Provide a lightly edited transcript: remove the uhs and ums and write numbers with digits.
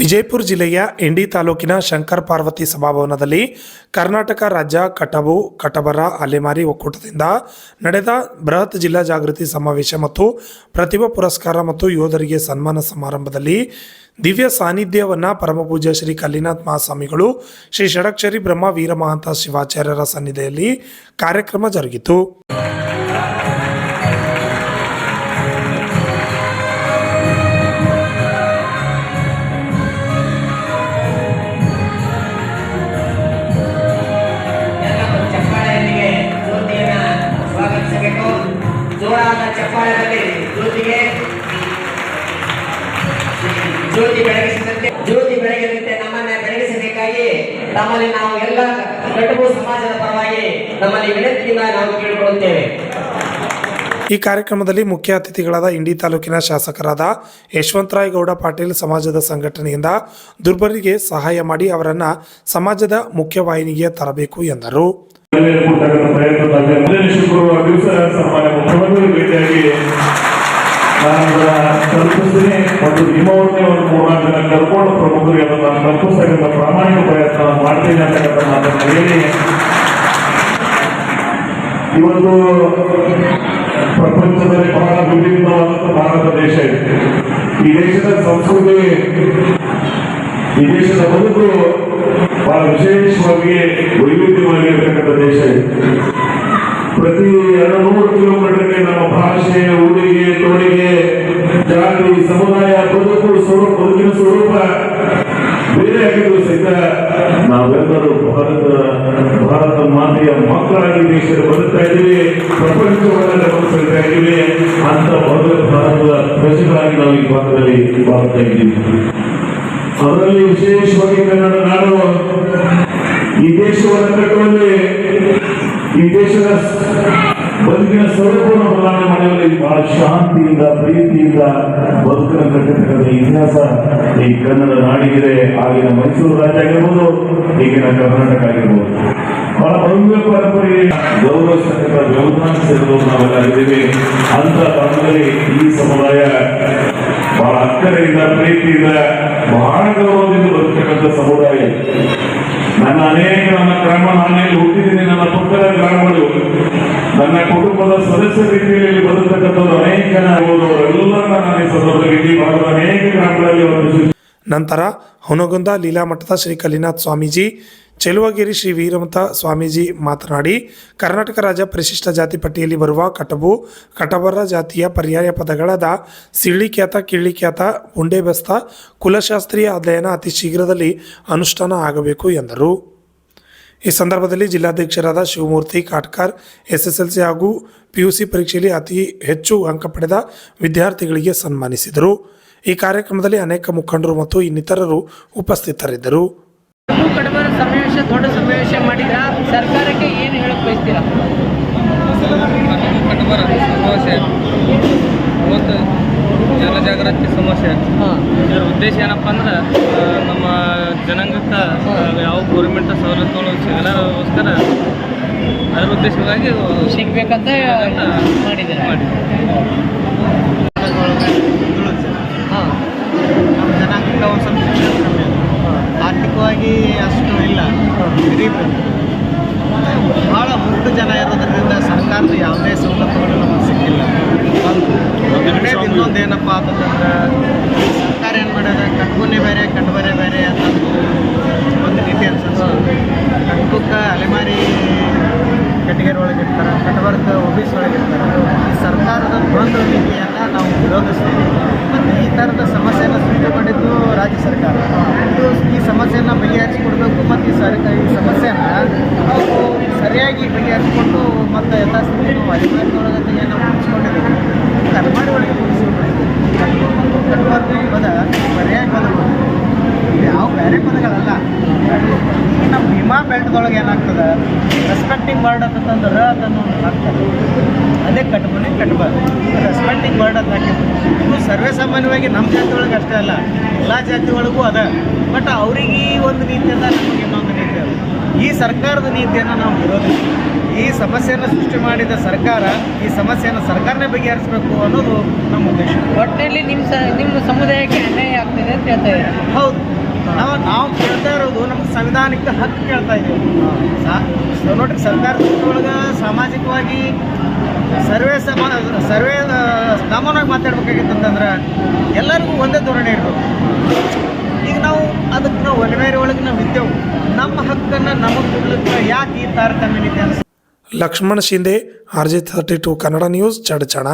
ವಿಜಯಪುರ ಜಿಲ್ಲೆಯ ಇಂಡಿ ತಾಲೂಕಿನ ಶಂಕರ್ ಪಾರ್ವತಿ ಸಭಾಭವನದಲ್ಲಿ ಕರ್ನಾಟಕ ರಾಜ್ಯ ಕಟಬು ಕಟಬರ ಅಲೆಮಾರಿ ಒಕ್ಕೂಟದಿಂದ ನಡೆದ ಬೃಹತ್ ಜಿಲ್ಲಾ ಜಾಗೃತಿ ಸಮಾವೇಶ ಮತ್ತು ಪ್ರತಿಭಾ ಪುರಸ್ಕಾರ ಮತ್ತು ಯೋಧರಿಗೆ ಸನ್ಮಾನ ಸಮಾರಂಭದಲ್ಲಿ ದಿವ್ಯ ಸಾನ್ನಿಧ್ಯವನ್ನು ಪರಮಪೂಜ್ಯ ಶ್ರೀ ಕಲ್ಲಿನಾಥ್ ಮಹಾಸ್ವಾಮಿಗಳು ಶ್ರೀ ಷಡಕ್ಷರಿ ಬ್ರಹ್ಮ ವೀರಮಹಂತ ಶಿವಾಚಾರ್ಯರ ಸನ್ನಿಧಿಯಲ್ಲಿ ಕಾರ್ಯಕ್ರಮ ಜರುಗಿತು. ಜ್ಯೋತಿ ಬೆಳಗಿದಂತೆ ನಮ್ಮನ್ನ ಬೆಳಗಿಸಬೇಕಾಗಿ ನಮ್ಮಲ್ಲಿ ನಾವು ಎಲ್ಲ ಕಟಬು ಸಮಾಜದ ಪರವಾಗಿ ನಮ್ಮಲ್ಲಿ ವಿನಂತಿಯಿಂದ ನಾವು ಕೇಳಿಕೊಳ್ಳುತ್ತೇವೆ. ಈ ಕಾರ್ಯಕ್ರಮದಲ್ಲಿ ಮುಖ್ಯ ಅತಿಥಿಗಳಾದ ಇಂಡಿ ತಾಲೂಕಿನ ಶಾಸಕರಾದ ಯಶವಂತರಾಯ ಗೌಡ ಪಾಟೀಲ್ ಸಮಾಜದ ಸಂಘಟನೆಯಿಂದ ದುರ್ಬಲರಿಗೆ ಸಹಾಯ ಮಾಡಿ ಅವರನ್ನ ಸಮಾಜದ ಮುಖ್ಯವಾಹಿನಿಗೆ ತರಬೇಕು ಎಂದರು. ಮತ್ತು ನಿಮ್ಮವನ್ನೇ ಒಂದು 3-4 ಜನ ಕರ್ಕೊಂಡು ಪ್ರಮುಖರಿಗೆ ಅದನ್ನು ತಲುಪಿಸ್ತಕ್ಕಂಥ ಪ್ರಾಮಾಣಿಕ ಪ್ರಯತ್ನ ಮಾಡ್ತೇನೆ ಅಂತಕ್ಕಂಥ ಮಾತನ್ನು ಹೇಳಿ, ಇವತ್ತು ಪ್ರಪಂಚದಲ್ಲಿ ಬಹಳ ವಿಭಿನ್ನವಾದಂಥ ಭಾರತ ದೇಶ ಇದೆ. ಈ ದೇಶದ ಸಂಸ್ಕೃತಿ, ಈ ದೇಶದ ಬದುಕು ಬಹಳ ವಿಶೇಷವಾಗಿ ವೈವಿಧ್ಯವಾಗಿರ್ತಕ್ಕಂಥ ದೇಶ ಇದೆ. ಪ್ರತಿ 200 ಕಿಲೋಮೀಟರ್ಗೆ ನಮ್ಮ ಭಾಷೆ, ಉಡುಗೆ ತೊಡುಗೆ, ಜಾತಿ, ಸಮುದಾಯ, ಬದುಕಿನ ಸ್ವರೂಪ ಬೇರೆ ಆಗಿದ್ರು ಸಹಿತ ನಾವೆಲ್ಲರೂ ಭಾರತ ಮಾತೆಯ ಮಕ್ಕಳಾಗಿ ದೇಶದ ಬದುಕ್ತಾ ಇದ್ದೀವಿ, ಪ್ರಪಂಚವನ್ನೆಲ್ಲ ಬದುಕ್ತಾ ಇದ್ದೀವಿ. ಅಂತ ಭಾರತದ ಪ್ರಜೆಗಳಾಗಿ ನಾವು ಈ ಭಾರತದಲ್ಲಿ ಬಾಳ್ತಾ ಇದ್ದೀವಿ. ಅದರಲ್ಲಿ ವಿಶೇಷವಾಗಿ ಕನ್ನಡ ನಾಡು ಈ ದೇಶವನ್ನು ಕಟ್ಟುವಲ್ಲಿ, ಈ ದೇಶದ ಬದುಕಿನ ಸ್ವರೂಪವನ್ನು ಬದಲಾವಣೆ ಮಾಡುವಲ್ಲಿ ಬಹಳ ಶಾಂತಿಯಿಂದ, ಪ್ರೀತಿಯಿಂದ ಬದುಕನ್ನು ಕಟ್ಟಿರ್ತಕ್ಕಂಥ ಇತಿಹಾಸ ಈ ಕನ್ನಡ ನಾಡಿಗಿದೆ. ಆಗಿನ ಮೈಸೂರು ರಾಜ್ಯ ಆಗಿರ್ಬೋದು, ಈಗಿನ ಕರ್ನಾಟಕ ಆಗಿರ್ಬೋದು, ಬಹಳ ಭವ್ಯ ಪರಂಪರೆ ಗೌರವಿಸ್ತಕ್ಕಂಥ ವ್ಯವಧಾನ ಸೇರಿದವರು ನಾವೆಲ್ಲ ಇದ್ದೀವಿ. ಅಂತ ಕಾಲದಲ್ಲಿ ಈ ಸಮುದಾಯ ಬಹಳ ಅಕ್ಕರೆಯಿಂದ, ಪ್ರೀತಿಯಿಂದ, ಬಹಳ ಗೌರವದಿಂದ ಬದುಕತಕ್ಕಂಥ ಸಮುದಾಯ. ನನ್ನ ಗ್ರಾಮ, ನಾನೇನು ಹುಟ್ಟಿದ್ದೀನಿ, ನನ್ನ ಪಕ್ಕದ ಗ್ರಾಮಗಳು, ನನ್ನ ಕುಟುಂಬದ ಸದಸ್ಯರ ರೀತಿಯಲ್ಲಿ ಬದುಕತಕ್ಕಂಥದ್ದು ಅನೇಕ ಜನ ಆಗುವುದು. ಅವರೆಲ್ಲರನ್ನ ನಾನು ಈ ಸಂದರ್ಭದಲ್ಲಿ ಭಾರತದ ಅನೇಕ ಗ್ರಾಮಗಳಲ್ಲಿ ನಂತರ ಹುನಗುಂದ ಲೀಲಾಮಠದ ಶ್ರೀ ಕಲ್ಲಿನಾಥ್ ಸ್ವಾಮೀಜಿ, ಚೆಲುವಗಿರಿ ಶ್ರೀ ವೀರಮಂತ ಸ್ವಾಮೀಜಿ ಮಾತನಾಡಿ, ಕರ್ನಾಟಕ ರಾಜ್ಯ ಪರಿಶಿಷ್ಟ ಜಾತಿ ಪಟ್ಟಿಯಲ್ಲಿ ಬರುವ ಕಟಬು ಕಟಬರ ಜಾತಿಯ ಪರ್ಯಾಯ ಪದಗಳಾದ ಸಿಳ್ಳಿಕ್ಯಾತ, ಕಿಳ್ಳಿಕ್ಯಾತ, ಉಂಡೆಬೆಸ್ತ ಕುಲಶಾಸ್ತ್ರೀಯ ಅಧ್ಯಯನ ಅತಿ ಶೀಘ್ರದಲ್ಲಿ ಅನುಷ್ಠಾನ ಆಗಬೇಕು ಎಂದರು. ಈ ಸಂದರ್ಭದಲ್ಲಿ ಜಿಲ್ಲಾಧ್ಯಕ್ಷರಾದ ಶಿವಮೂರ್ತಿ ಕಾಟ್ಕರ್ SSLC ಹಾಗೂ PUC ಪರೀಕ್ಷೆಯಲ್ಲಿ ಅತಿ ಹೆಚ್ಚು ಅಂಕ ಪಡೆದ ವಿದ್ಯಾರ್ಥಿಗಳಿಗೆ ಸನ್ಮಾನಿಸಿದರು. ಈ ಕಾರ್ಯಕ್ರಮದಲ್ಲಿ ಅನೇಕ ಮುಖಂಡರು ಮತ್ತು ಇನ್ನಿತರರು ಉಪಸ್ಥಿತರಿದ್ದರು. ಕಟಬರ ಸಮಾವೇಶ, ದೊಡ್ಡ ಸಮಾವೇಶ ಮಾಡಿದ್ರ ಸರ್ಕಾರಕ್ಕೆ ಏನು ಹೇಳಕ್ ಬಯಸ್ತೀರಾ? ಕಟಬರ ಸಮಸ್ಯೆ ಮತ್ತು ಜನಜಾಗೃತಿ ಸಮಸ್ಯೆ. ಇದರ ಉದ್ದೇಶ ಏನಪ್ಪ ಅಂದ್ರೆ ನಮ್ಮ ಜನಾಂಗಕ್ಕೆ ಯಾವ ಗೌರ್ಮೆಂಟ್ ಸವಲತ್ತುಗಳು ಸಿಗಲಾರಗೋಸ್ಕರ ಅದರ ಉದ್ದೇಶವಾಗಿ ಸಿಗ್ಬೇಕಂತ ಮಾಡಿದ್ದಾರೆ. ನಮ್ಮ ಜನಾಂಗಕ್ಕೆ ಒಂದು ಸ್ವಲ್ಪ ಶಿಕ್ಷಣ ಕಮ್ಮಿ, ಆರ್ಥಿಕವಾಗಿ ಅಷ್ಟು ಇಲ್ಲ, ಗರೀಬರು ಭಾಳ ಮುಕ್ತ ಜನ ಇರೋದ್ರಿಂದ ಸರ್ಕಾರದ ಯಾವುದೇ ಸವಲತ್ತುಗಳು ನಮಗೆ ಸಿಕ್ಕಿಲ್ಲ. ಇನ್ನೊಂದು ಏನಪ್ಪ ಅಂತಂದ್ರೆ ಸರ್ಕಾರ ಏನು ಮಾಡ್ಯದ, ಕಟ್ಬುನೇ ಬೇರೆ ಕಟ್ಬರೇ ಬೇರೆ ಅಂತ ಒಂದು ರೀತಿ ಅನ್ಸೋದು. ಕಟ್ಬುಕ್ಕೆ ಅಲೆಮಾರಿ ಕೆಟಗರಿ ಒಳಗೆ ಇರ್ತಾರೆ, ಕಟಬರ್ಕ OBC ಒಳಗೆ ಇರ್ತಾರೆ. ಈ ಸರ್ಕಾರದ ದ್ವಂದ್ವ ನೀತಿಯನ್ನು ನಾವು ವಿರೋಧಿಸ್ತೀವಿ. ಮತ್ತು ಈ ಥರದ ಸಮಸ್ಯೆಯನ್ನು ಸೃಷ್ಟಿ ಮಾಡಿದ್ದು ರಾಜ್ಯ ಸರ್ಕಾರ. ಈ ಸಮಸ್ಯೆಯನ್ನು ಬಗೆಹರಿಸಿಕೊಡ್ಬೇಕು ಮತ್ತು ಈ ಸಮಸ್ಯೆಯನ್ನು ನಾವು ಸರಿಯಾಗಿ ಬಗೆಹರಿಸಿಕೊಂಡು ಮತ್ತು ಯಥಾಸ್ಥಿತಿ ನಾವು ಅಲೆಮಾರಿಯೊಳಗೆ ನಾವು ಮುಗಿಸ್ಕೊಂಡಿದ್ದೇವೆ. ಅಲೆಮಾರಿ ಒಳಗೆ ಮುಗಿಸ್ಕೊಂಡಿದ್ದೀವಿ. ಮತ್ತು ಕಟಬರ್ಕ ಪದ ಪರ್ಯಾಯ ಪದಗಳು, ಯಾವ ಬೇರೆ ಪದಗಳಲ್ಲ. ಈ ನಮ್ಮ ಭೀಮಾ ಬೆಲ್ಟ್ದೊಳಗೆ ಏನಾಗ್ತದೆ, ರೆಸ್ಪೆಕ್ಟಿಂಗ್ ವರ್ಡ್ ಅಂತಂದ್ರೆ ಅದನ್ನು ಹಾಕ್ತಾರೆ. ಅದೇ ಕಟಬುನೇ ಕಟಬರ್, ರೆಸ್ಪೆಕ್ಟಿಂಗ್ ವರ್ಡ್ ಅಂತ ಹಾಕಿದ್ರು. ಇದು ಸರ್ವೇ ಸಾಮಾನ್ಯವಾಗಿ ನಮ್ಮ ಜಾತಿ ಒಳಗೆ ಅಷ್ಟೇ ಅಲ್ಲ, ಎಲ್ಲ ಜಾತಿ ಒಳಗೂ ಅದ. ಬಟ್ ಅವ್ರಿಗೆ ಒಂದು ನೀತಿ ಅದ, ನಮಗೆ ಇನ್ನೊಂದು ನೀತಿ ಅದ. ಈ ಸರ್ಕಾರದ ನೀತಿಯನ್ನು ನಾವು ವಿರೋಧಿಸ್ತೀವಿ. ಈ ಸಮಸ್ಯೆಯನ್ನು ಸೃಷ್ಟಿ ಮಾಡಿದ ಸರ್ಕಾರ ಈ ಸಮಸ್ಯೆಯನ್ನು ಸರ್ಕಾರನೇ ಬಗೆಹರಿಸಬೇಕು ಅನ್ನೋದು ನಮ್ಮ ಉದ್ದೇಶ. ಒಟ್ಟಿನಲ್ಲಿ ನಿಮ್ಮ ಸಮುದಾಯಕ್ಕೆ ಅನ್ಯಾಯ ಆಗ್ತಿದೆ ಅಂತ ಹೇಳ್ತಾ ಇದ್ದಾರೆ. ಹೌದು. ನಾವು ಕೇಳ್ತಾ ಇರೋದು ನಮ್ಗೆ ಸಂವಿಧಾನಿಕ ಹಕ್ಕು ಕೇಳ್ತಾ ಇದ್ದೀವಿ. ನೋಡ್ರಿ, ಸರ್ಕಾರದೊಳಗೆ ಸಾಮಾಜಿಕವಾಗಿ ಸರ್ವೇ ಕಾಮನಾಗಿ ಮಾತಾಡ್ಬೇಕಾಗಿತ್ತಂತಂದ್ರೆ ಎಲ್ಲರಿಗೂ ಒಂದೇ ಧೋರಣೆ ಇರಬೇಕು. ಈಗ ನಾವು ಅದಕ್ಕೆ ಒಲವೇರಿ ಒಳಗೆ ನಾವು ಇದ್ದೇವೆ. ನಮ್ಮ ಹಕ್ಕನ್ನು ನಮಗೆ ಕೊಡ್ಲಿಕ್ಕೆ ಯಾಕೆ ಈ ತಾರತಮ್ಯ ನೀತಿ ಅನ್ಸುತ್ತೆ? Lakshman Shinde, RJ32 Kannada news, Chadchan.